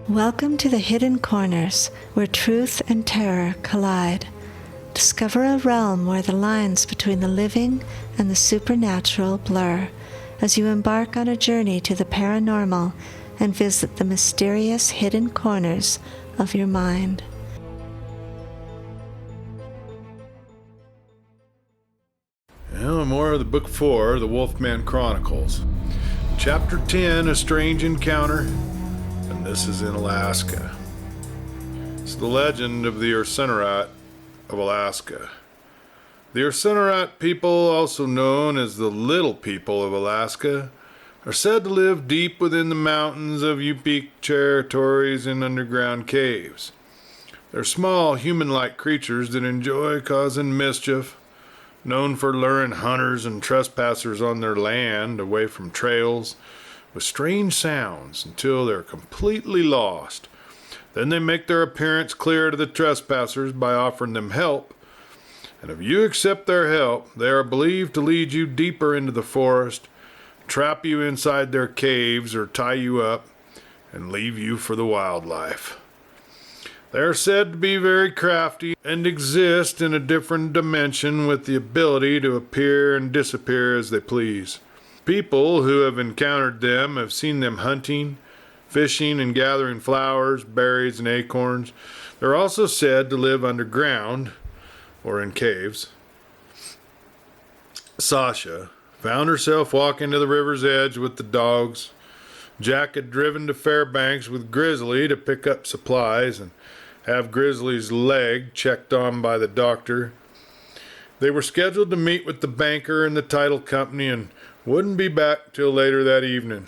Welcome to the Hidden Corners, where truth and terror collide. Discover a realm where the lines between the living and the supernatural blur, as you embark on a journey to the paranormal and visit the mysterious hidden corners of your mind. Well, more of the Book 4, The Wolfman Chronicles. Chapter 10, A Strange Encounter, and this is in Alaska. It's the legend of the Ursenarat of Alaska. The Ursenarat people, also known as the Little People of Alaska, are said to live deep within the mountains of Yupik territories in underground caves. They're small, human-like creatures that enjoy causing mischief, known for luring hunters and trespassers on their land away from trails with strange sounds until they're completely lost. Then they make their appearance clear to the trespassers by offering them help, and if you accept their help, they are believed to lead you deeper into the forest, trap you inside their caves, or tie you up and leave you for the wildlife. They are said to be very crafty and exist in a different dimension with the ability to appear and disappear as they please. People who have encountered them have seen them hunting, fishing, and gathering flowers, berries, and acorns. They're also said to live underground or in caves. Sasha found herself walking to the river's edge with the dogs. Jack had driven to Fairbanks with Grizzly to pick up supplies and have Grizzly's leg checked on by the doctor. They were scheduled to meet with the banker and the title company and wouldn't be back till later that evening.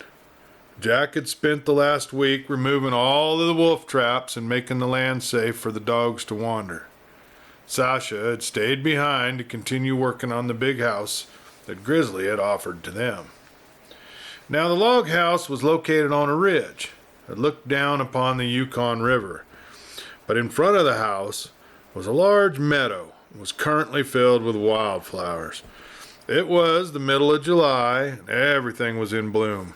Jack had spent the last week removing all of the wolf traps and making the land safe for the dogs to wander. Sasha had stayed behind to continue working on the big house that Grizzly had offered to them. Now the log house was located on a ridge that looked down upon the Yukon River. But in front of the house was a large meadow that was currently filled with wildflowers. It was the middle of July, and everything was in bloom.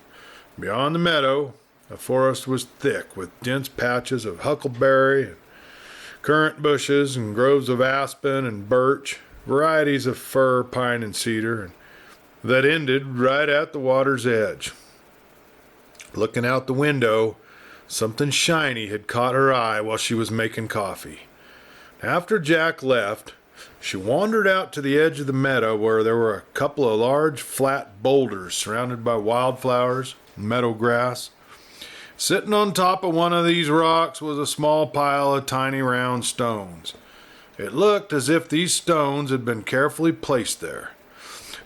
Beyond the meadow, the forest was thick with dense patches of huckleberry and currant bushes and groves of aspen and birch, varieties of fir, pine, and cedar, and that ended right at the water's edge. Looking out the window, something shiny had caught her eye while she was making coffee. After Jack left, she wandered out to the edge of the meadow where there were a couple of large flat boulders surrounded by wildflowers and meadow grass. Sitting on top of one of these rocks was a small pile of tiny round stones. It looked as if these stones had been carefully placed there.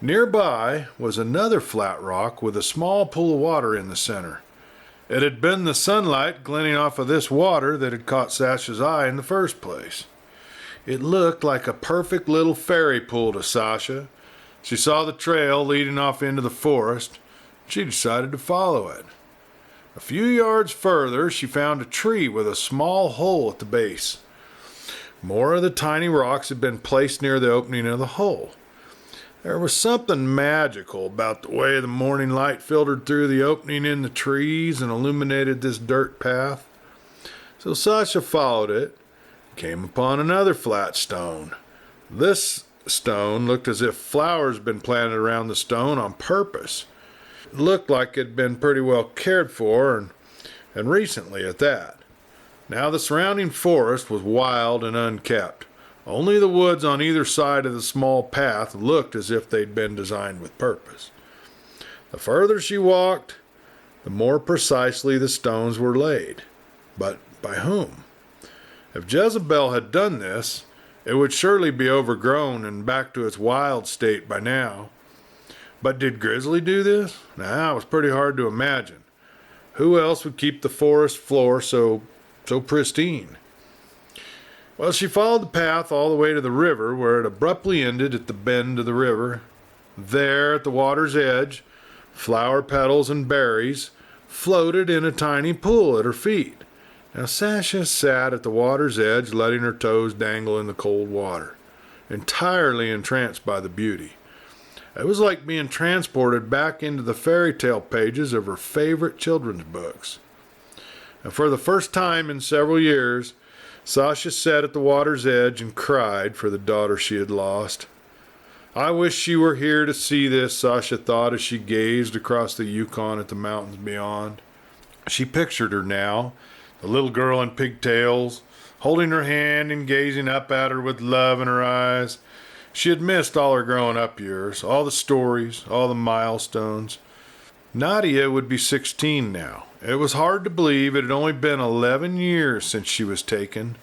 Nearby was another flat rock with a small pool of water in the center. It had been the sunlight glinting off of this water that had caught Sasha's eye in the first place. It looked like a perfect little fairy pool to Sasha. She saw the trail leading off into the forest. She decided to follow it. A few yards further, she found a tree with a small hole at the base. More of the tiny rocks had been placed near the opening of the hole. There was something magical about the way the morning light filtered through the opening in the trees and illuminated this dirt path. So Sasha followed it and came upon another flat stone. This stone looked as if flowers had been planted around the stone on purpose. It looked like it had been pretty well cared for, and recently at that. Now the surrounding forest was wild and unkept. Only the woods on either side of the small path looked as if they'd been designed with purpose. The further she walked, the more precisely the stones were laid. But by whom? If Jezebel had done this, it would surely be overgrown and back to its wild state by now. But did Grizzly do this? Now, it was pretty hard to imagine. Who else would keep the forest floor so pristine? Well, she followed the path all the way to the river, where it abruptly ended at the bend of the river. There, at the water's edge, flower petals and berries floated in a tiny pool at her feet. Now Sasha sat at the water's edge, letting her toes dangle in the cold water, entirely entranced by the beauty. It was like being transported back into the fairy tale pages of her favorite children's books. And for the first time in several years, Sasha sat at the water's edge and cried for the daughter she had lost. I wish she were here to see this, Sasha thought as she gazed across the Yukon at the mountains beyond. She pictured her now, the little girl in pigtails, holding her hand and gazing up at her with love in her eyes. She had missed all her growing up years, all the stories, all the milestones. Nadia would be 16 now. It was hard to believe it had only been 11 years since she was taken.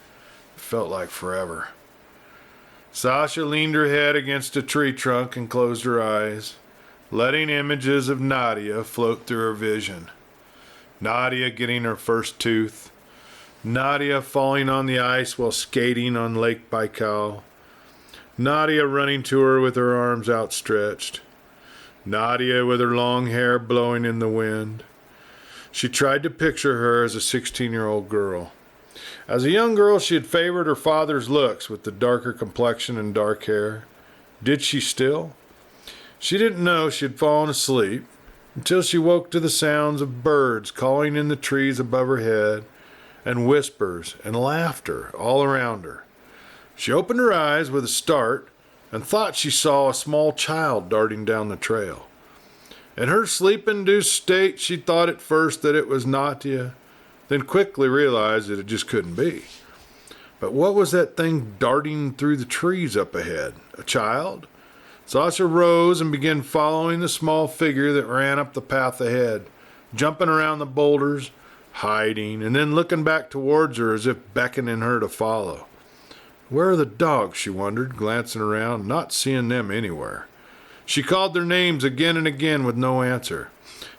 It felt like forever. Sasha leaned her head against a tree trunk and closed her eyes, letting images of Nadia float through her vision. Nadia getting her first tooth. Nadia falling on the ice while skating on Lake Baikal. Nadia running to her with her arms outstretched. Nadia with her long hair blowing in the wind. She tried to picture her as a 16-year-old girl. As a young girl, she had favored her father's looks with the darker complexion and dark hair. Did she still? She didn't know she had fallen asleep until she woke to the sounds of birds calling in the trees above her head and whispers and laughter all around her. She opened her eyes with a start and thought she saw a small child darting down the trail. In her sleep-induced state, she thought at first that it was Nadia, then quickly realized that it just couldn't be. But what was that thing darting through the trees up ahead? A child? Sasha rose and began following the small figure that ran up the path ahead, jumping around the boulders, hiding, and then looking back towards her as if beckoning her to follow. Where are the dogs, she wondered, glancing around, not seeing them anywhere. She called their names again and again with no answer.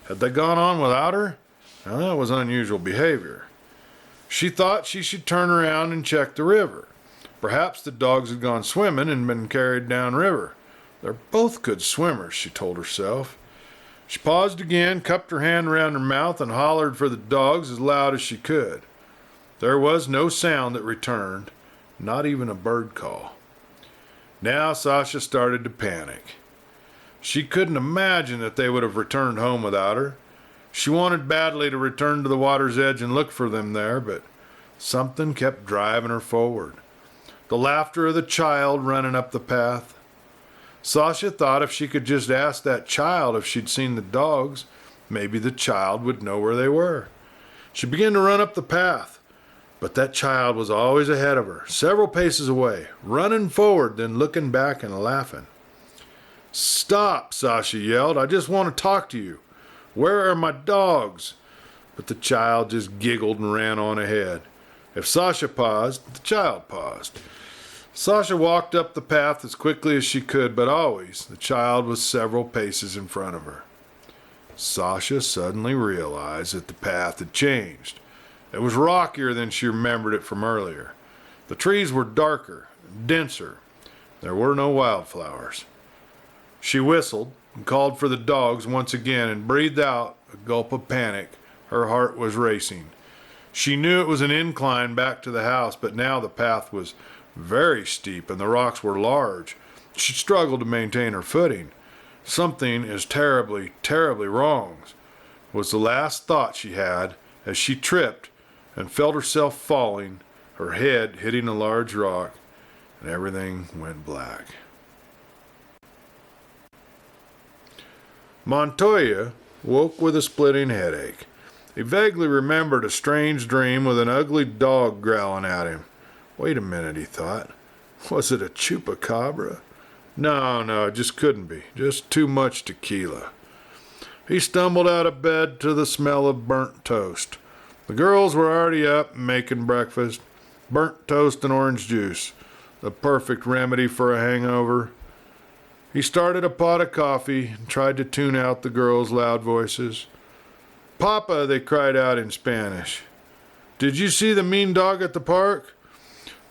Had they gone on without her? Now, that was unusual behavior. She thought she should turn around and check the river. Perhaps the dogs had gone swimming and been carried downriver. They're both good swimmers, she told herself. She paused again, cupped her hand around her mouth, and hollered for the dogs as loud as she could. There was no sound that returned, not even a bird call. Now Sasha started to panic. She couldn't imagine that they would have returned home without her. She wanted badly to return to the water's edge and look for them there, but something kept driving her forward. The laughter of the child running up the path. Sasha thought if she could just ask that child if she'd seen the dogs, maybe the child would know where they were. She began to run up the path, but that child was always ahead of her, several paces away, running forward, then looking back and laughing. Stop, Sasha yelled. I just want to talk to you. Where are my dogs? But the child just giggled and ran on ahead. If Sasha paused, the child paused. Sasha walked up the path as quickly as she could, but always the child was several paces in front of her. Sasha suddenly realized that the path had changed. It was rockier than she remembered it from earlier. The trees were darker, denser. There were no wildflowers. She whistled and called for the dogs once again and breathed out a gulp of panic. Her heart was racing. She knew it was an incline back to the house, but now the path was very steep and the rocks were large. She struggled to maintain her footing. Something is terribly, terribly wrong, was the last thought she had as she tripped and felt herself falling, her head hitting a large rock, and everything went black. Montoya woke with a splitting headache. He vaguely remembered a strange dream with an ugly dog growling at him. Wait a minute, he thought. Was it a chupacabra? No, it just couldn't be. Just too much tequila. He stumbled out of bed to the smell of burnt toast. The girls were already up and making breakfast. Burnt toast and orange juice. The perfect remedy for a hangover. He started a pot of coffee and tried to tune out the girls' loud voices. Papa, they cried out in Spanish. Did you see the mean dog at the park?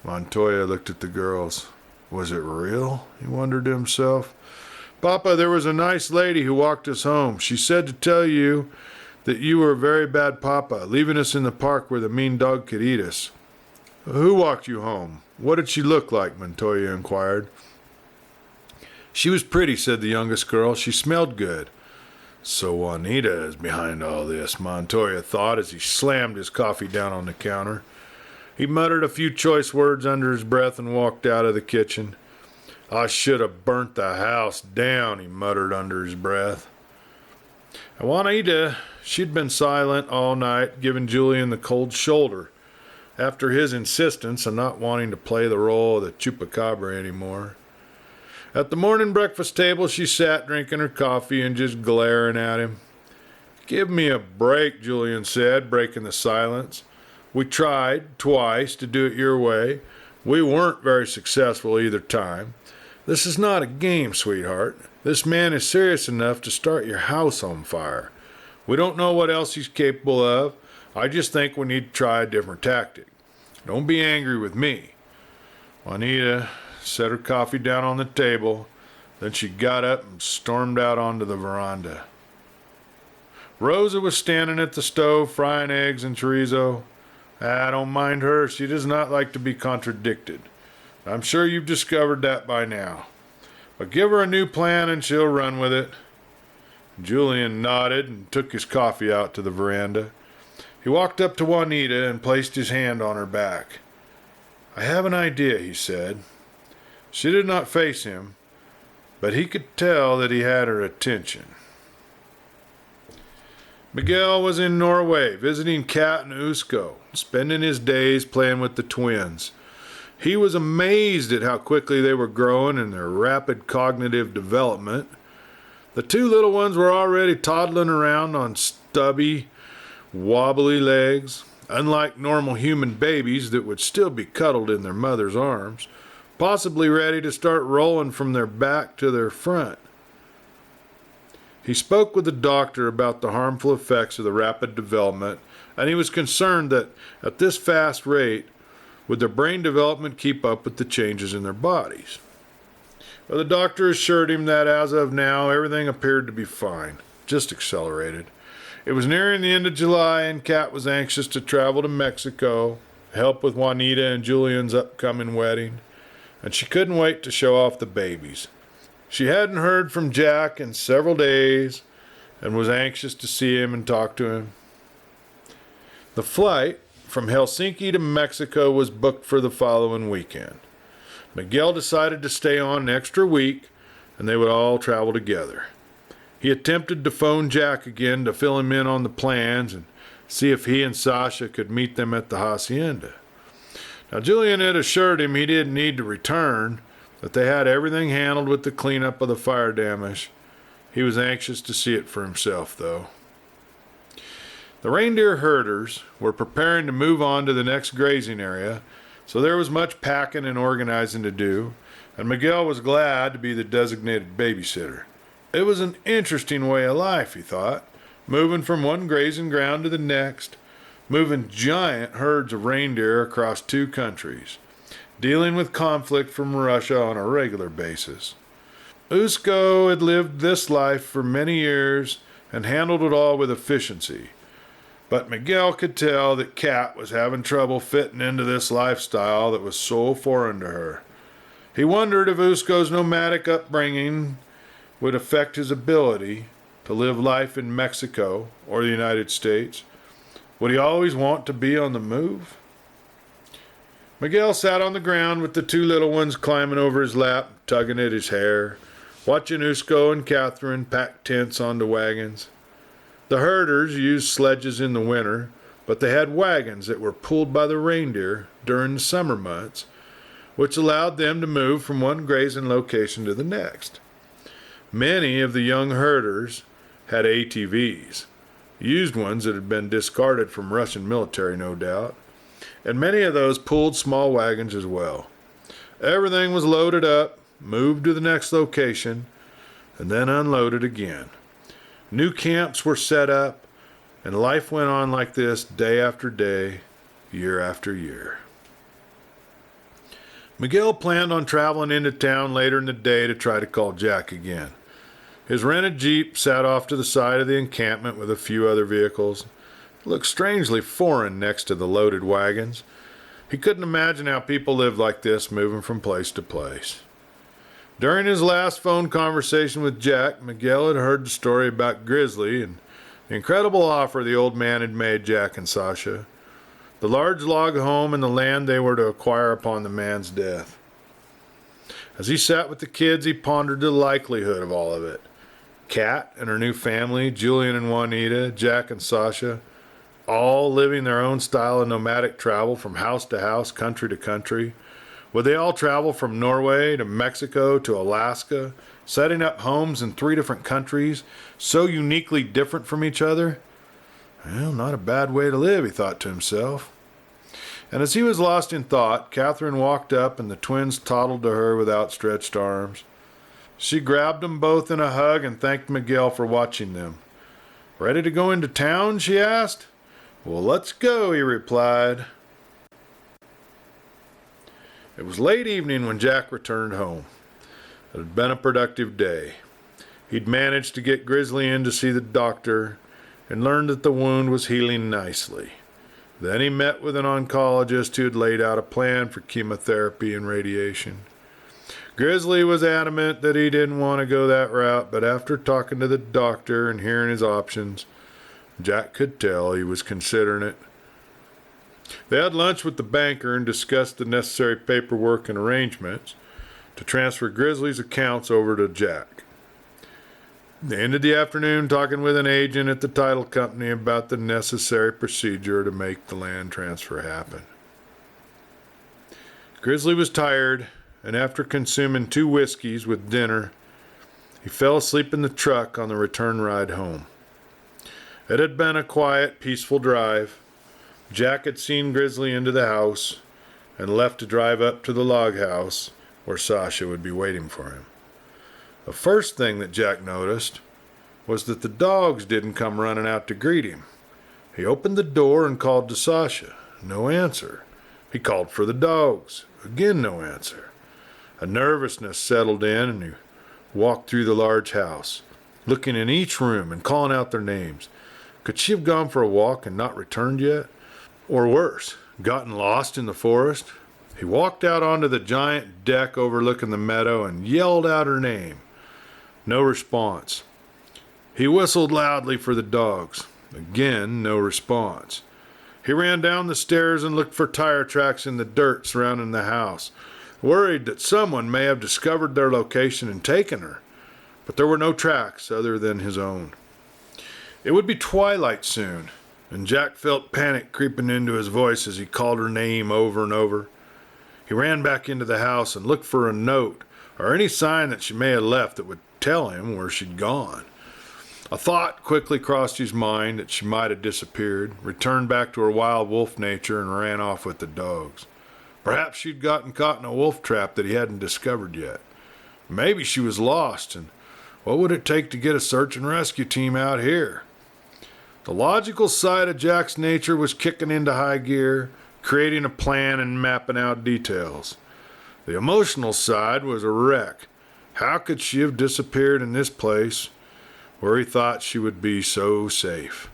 Montoya looked at the girls. Was it real? He wondered to himself. Papa, there was a nice lady who walked us home. She said to tell you that you were a very bad papa, leaving us in the park where the mean dog could eat us. Who walked you home? What did she look like? Montoya inquired. She was pretty, said the youngest girl. She smelled good. So Juanita is behind all this, Montoya thought as he slammed his coffee down on the counter. He muttered a few choice words under his breath and walked out of the kitchen. I should have burnt the house down, he muttered under his breath. And Juanita, she'd been silent all night, giving Julian the cold shoulder after his insistence on not wanting to play the role of the chupacabra anymore. At the morning breakfast table, she sat drinking her coffee and just glaring at him. Give me a break, Julian said, breaking the silence. We tried twice to do it your way. We weren't very successful either time. This is not a game, sweetheart. This man is serious enough to start your house on fire. We don't know what else he's capable of. I just think we need to try a different tactic. Don't be angry with me. Juanita set her coffee down on the table. Then she got up and stormed out onto the veranda. Rosa was standing at the stove frying eggs and chorizo. I don't mind her. She does not like to be contradicted. I'm sure you've discovered that by now. But give her a new plan and she'll run with it. Julian nodded and took his coffee out to the veranda. He walked up to Juanita and placed his hand on her back. I have an idea, he said. She did not face him, but he could tell that he had her attention. Miguel was in Norway, visiting Kat and Usko, spending his days playing with the twins. He was amazed at how quickly they were growing and their rapid cognitive development. The two little ones were already toddling around on stubby, wobbly legs, unlike normal human babies that would still be cuddled in their mother's arms, possibly ready to start rolling from their back to their front. He spoke with the doctor about the harmful effects of the rapid development, and he was concerned that at this fast rate, would their brain development keep up with the changes in their bodies? Well, the doctor assured him that as of now, everything appeared to be fine, just accelerated. It was nearing the end of July, and Kat was anxious to travel to Mexico, help with Juanita and Julian's upcoming wedding, and she couldn't wait to show off the babies. She hadn't heard from Jack in several days and was anxious to see him and talk to him. The flight from Helsinki to Mexico was booked for the following weekend. Miguel decided to stay on an extra week, and they would all travel together. He attempted to phone Jack again to fill him in on the plans and see if he and Sasha could meet them at the hacienda. Now, Julian had assured him he didn't need to return, that they had everything handled with the cleanup of the fire damage. He was anxious to see it for himself, though. The reindeer herders were preparing to move on to the next grazing area, so there was much packing and organizing to do, and Miguel was glad to be the designated babysitter. It was an interesting way of life, he thought, moving from one grazing ground to the next, moving giant herds of reindeer across two countries, dealing with conflict from Russia on a regular basis. Usko had lived this life for many years and handled it all with efficiency. But Miguel could tell that Kat was having trouble fitting into this lifestyle that was so foreign to her. He wondered if Usko's nomadic upbringing would affect his ability to live life in Mexico or the United States. Would he always want to be on the move? Miguel sat on the ground with the two little ones climbing over his lap, tugging at his hair, watching Usko and Catherine pack tents onto wagons. The herders used sledges in the winter, but they had wagons that were pulled by the reindeer during the summer months, which allowed them to move from one grazing location to the next. Many of the young herders had ATVs, used ones that had been discarded from Russian military, no doubt, and many of those pulled small wagons as well. Everything was loaded up, moved to the next location, and then unloaded again. New camps were set up, and life went on like this day after day, year after year. Miguel planned on traveling into town later in the day to try to call Jack again. His rented Jeep sat off to the side of the encampment with a few other vehicles. It looked strangely foreign next to the loaded wagons. He couldn't imagine how people lived like this, moving from place to place. During his last phone conversation with Jack, Miguel had heard the story about Grizzly and the incredible offer the old man had made Jack and Sasha, the large log home and the land they were to acquire upon the man's death. As he sat with the kids, he pondered the likelihood of all of it. Kat and her new family, Julian and Juanita, Jack and Sasha, all living their own style of nomadic travel from house to house, country to country. Would they all travel from Norway to Mexico to Alaska, setting up homes in 3 different countries, so uniquely different from each other? Well, not a bad way to live, he thought to himself. And as he was lost in thought, Catherine walked up and the twins toddled to her with outstretched arms. She grabbed them both in a hug and thanked Miguel for watching them. Ready to go into town? She asked. Well, let's go, he replied. It was late evening when Jack returned home. It had been a productive day. He'd managed to get Grizzly in to see the doctor and learned that the wound was healing nicely. Then he met with an oncologist who had laid out a plan for chemotherapy and radiation. Grizzly was adamant that he didn't want to go that route, but after talking to the doctor and hearing his options, Jack could tell he was considering it. They had lunch with the banker and discussed the necessary paperwork and arrangements to transfer Grizzly's accounts over to Jack. They ended the afternoon talking with an agent at the title company about the necessary procedure to make the land transfer happen. Grizzly was tired, and after consuming 2 whiskeys with dinner, he fell asleep in the truck on the return ride home. It had been a quiet, peaceful drive. Jack had seen Grizzly into the house and left to drive up to the log house where Sasha would be waiting for him. The first thing that Jack noticed was that the dogs didn't come running out to greet him. He opened the door and called to Sasha. No answer. He called for the dogs. Again, no answer. A nervousness settled in, and he walked through the large house, looking in each room and calling out their names. Could she have gone for a walk and not returned yet? Or worse, gotten lost in the forest? He walked out onto the giant deck overlooking the meadow and yelled out her name. No response. He whistled loudly for the dogs. Again, no response. He ran down the stairs and looked for tire tracks in the dirt surrounding the house, worried that someone may have discovered their location and taken her. But there were no tracks other than his own. It would be twilight soon, and Jack felt panic creeping into his voice as he called her name over and over. He ran back into the house and looked for a note or any sign that she may have left that would tell him where she'd gone. A thought quickly crossed his mind that she might have disappeared, returned back to her wild wolf nature, and ran off with the dogs. Perhaps she'd gotten caught in a wolf trap that he hadn't discovered yet. Maybe she was lost, and what would it take to get a search and rescue team out here? The logical side of Jack's nature was kicking into high gear, creating a plan and mapping out details. The emotional side was a wreck. How could she have disappeared in this place where he thought she would be so safe?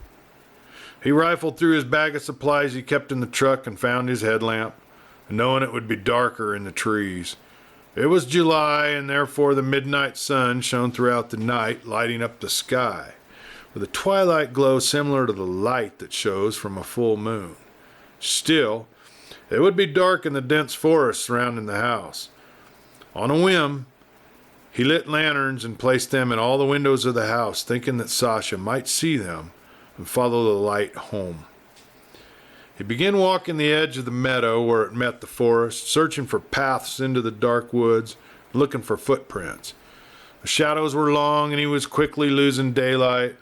He rifled through his bag of supplies he kept in the truck and found his headlamp, knowing it would be darker in the trees. It was July, and therefore the midnight sun shone throughout the night, lighting up the sky with a twilight glow similar to the light that shows from a full moon. Still, it would be dark in the dense forest surrounding the house. On a whim, he lit lanterns and placed them in all the windows of the house, thinking that Sasha might see them and follow the light home. He began walking the edge of the meadow where it met the forest, searching for paths into the dark woods, looking for footprints. The shadows were long, and he was quickly losing daylight.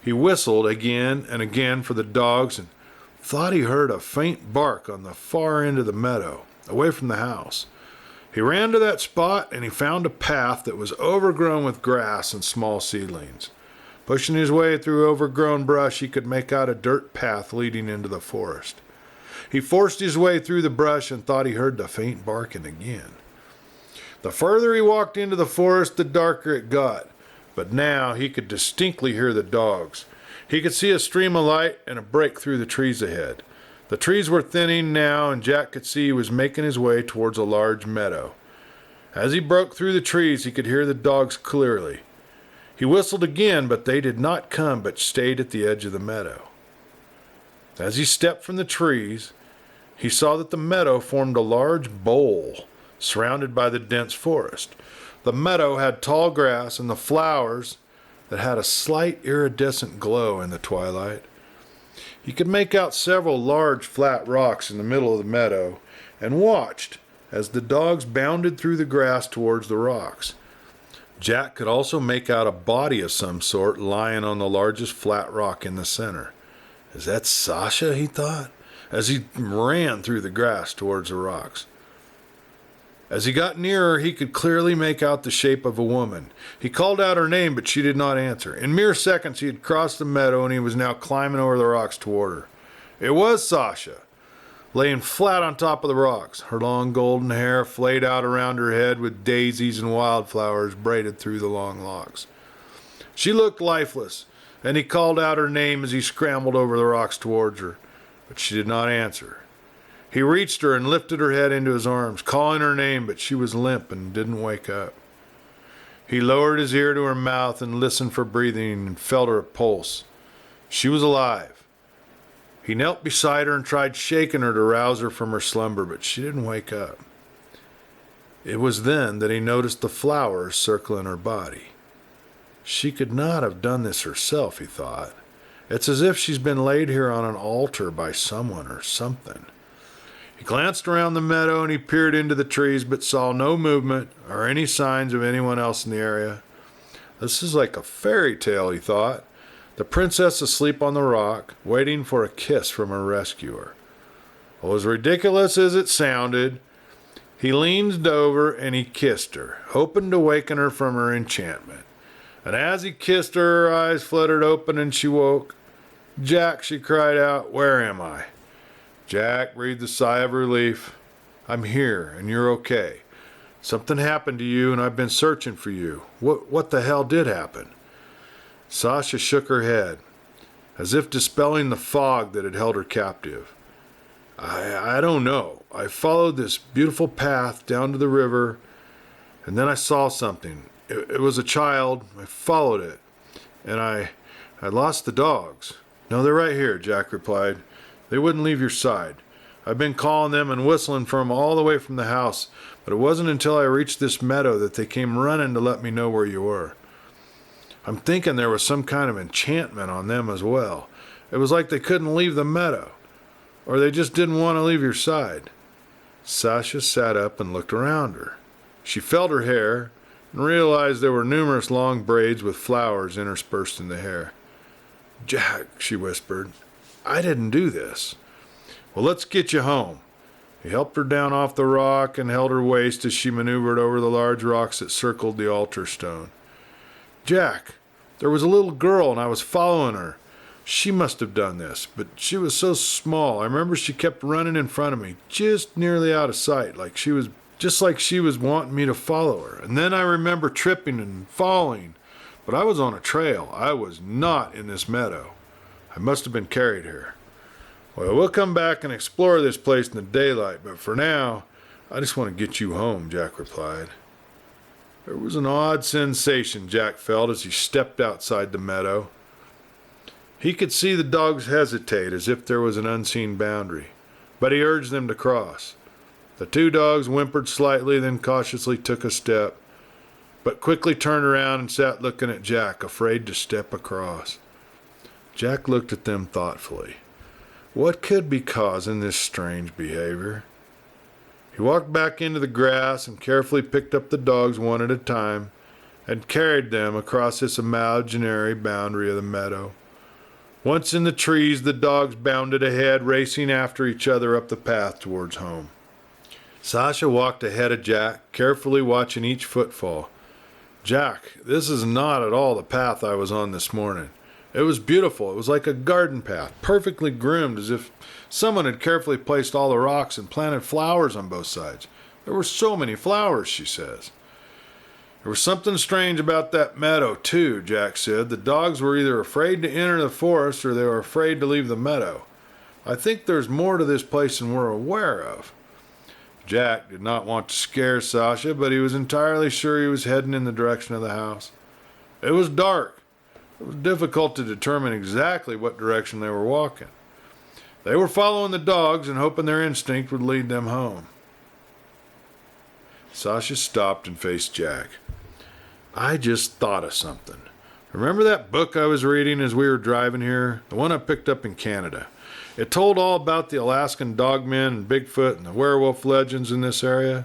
He whistled again and again for the dogs and thought he heard a faint bark on the far end of the meadow, away from the house. He ran to that spot, and he found a path that was overgrown with grass and small seedlings. Pushing his way through overgrown brush, he could make out a dirt path leading into the forest. He forced his way through the brush and thought he heard the faint barking again. The further he walked into the forest, the darker it got, but now he could distinctly hear the dogs. He could see a stream of light and a break through the trees ahead. The trees were thinning now, and Jack could see he was making his way towards a large meadow. As he broke through the trees, he could hear the dogs clearly. He whistled again, but they did not come, but stayed at the edge of the meadow. As he stepped from the trees, he saw that the meadow formed a large bowl surrounded by the dense forest. The meadow had tall grass and the flowers that had a slight iridescent glow in the twilight. He could make out several large flat rocks in the middle of the meadow and watched as the dogs bounded through the grass towards the rocks. Jack could also make out a body of some sort lying on the largest flat rock in the center. Is that Sasha? He thought, as he ran through the grass towards the rocks. As he got nearer, he could clearly make out the shape of a woman. He called out her name, but she did not answer. In mere seconds, he had crossed the meadow, and he was now climbing over the rocks toward her. It was Sasha, laying flat on top of the rocks, her long golden hair flayed out around her head with daisies and wildflowers braided through the long locks. She looked lifeless, and he called out her name as he scrambled over the rocks towards her, but she did not answer. He reached her and lifted her head into his arms, calling her name, but she was limp and didn't wake up. He lowered his ear to her mouth and listened for breathing and felt her pulse. She was alive. He knelt beside her and tried shaking her to rouse her from her slumber, but she didn't wake up. It was then that he noticed the flowers circling her body. She could not have done this herself, he thought. It's as if she's been laid here on an altar by someone or something. He glanced around the meadow and he peered into the trees, but saw no movement or any signs of anyone else in the area. This is like a fairy tale, he thought. The princess asleep on the rock, waiting for a kiss from her rescuer. Well, as ridiculous as it sounded, he leaned over and he kissed her, hoping to waken her from her enchantment. And as he kissed her, her eyes fluttered open and she woke. "Jack," she cried out, "where am I?" Jack breathed a sigh of relief. "I'm here, and you're okay. Something happened to you, and I've been searching for you. What the hell did happen?" Sasha shook her head, as if dispelling the fog that had held her captive. I don't know. I followed this beautiful path down to the river, and then I saw something. It was a child. I followed it, and I lost the dogs." "No, they're right here," Jack replied. "They wouldn't leave your side. I've been calling them and whistling for them all the way from the house, but it wasn't until I reached this meadow that they came running to let me know where you were. I'm thinking there was some kind of enchantment on them as well. It was like they couldn't leave the meadow, or they just didn't want to leave your side." Sasha sat up and looked around her. She felt her hair and realized there were numerous long braids with flowers interspersed in the hair. "Jack," she whispered, "I didn't do this." "Well, let's get you home." He helped her down off the rock and held her waist as she maneuvered over the large rocks that circled the altar stone. "Jack, there was a little girl and I was following her. She must have done this, but she was so small. I remember she kept running in front of me, just nearly out of sight, like she was wanting me to follow her. And then I remember tripping and falling, but I was on a trail. I was not in this meadow. I must have been carried here. Well, we'll come back and explore this place in the daylight, but for now, I just want to get you home," Jack replied. There was an odd sensation Jack felt as he stepped outside the meadow. He could see the dogs hesitate as if there was an unseen boundary, but he urged them to cross. The two dogs whimpered slightly, then cautiously took a step, but quickly turned around and sat looking at Jack, afraid to step across. Jack looked at them thoughtfully. What could be causing this strange behavior? He walked back into the grass and carefully picked up the dogs one at a time and carried them across this imaginary boundary of the meadow. Once in the trees, the dogs bounded ahead, racing after each other up the path towards home. Sasha walked ahead of Jack, carefully watching each footfall. "Jack, this is not at all the path I was on this morning. It was beautiful. It was like a garden path, perfectly groomed, as if someone had carefully placed all the rocks and planted flowers on both sides. There were so many flowers," she says. "There was something strange about that meadow, too," Jack said. "The dogs were either afraid to enter the forest or they were afraid to leave the meadow. I think there's more to this place than we're aware of." Jack did not want to scare Sasha, but he was entirely sure he was heading in the direction of the house. It was dark. It was difficult to determine exactly what direction they were walking. They were following the dogs and hoping their instinct would lead them home. Sasha stopped and faced Jack. I just thought of something. Remember that book I was reading as we were driving here? The one I picked up in Canada. It told all about the Alaskan dogmen and Bigfoot and the werewolf legends in this area.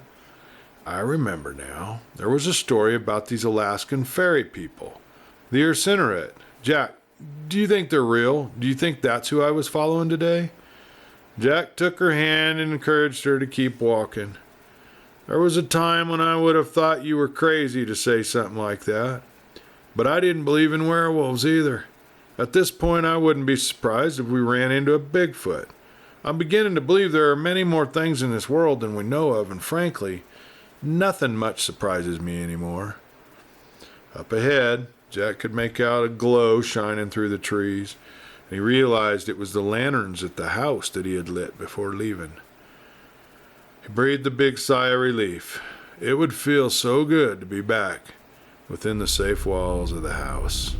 I remember now. There was a story about these Alaskan fairy people. The Ursineret. Jack, do you think they're real? Do you think that's who I was following today? Jack took her hand and encouraged her to keep walking. There was a time when I would have thought you were crazy to say something like that. But I didn't believe in werewolves either. At this point, I wouldn't be surprised if we ran into a Bigfoot. I'm beginning to believe there are many more things in this world than we know of, and frankly, nothing much surprises me anymore. Up ahead, Jack could make out a glow shining through the trees, and he realized it was the lanterns at the house that he had lit before leaving. He breathed a big sigh of relief. It would feel so good to be back within the safe walls of the house.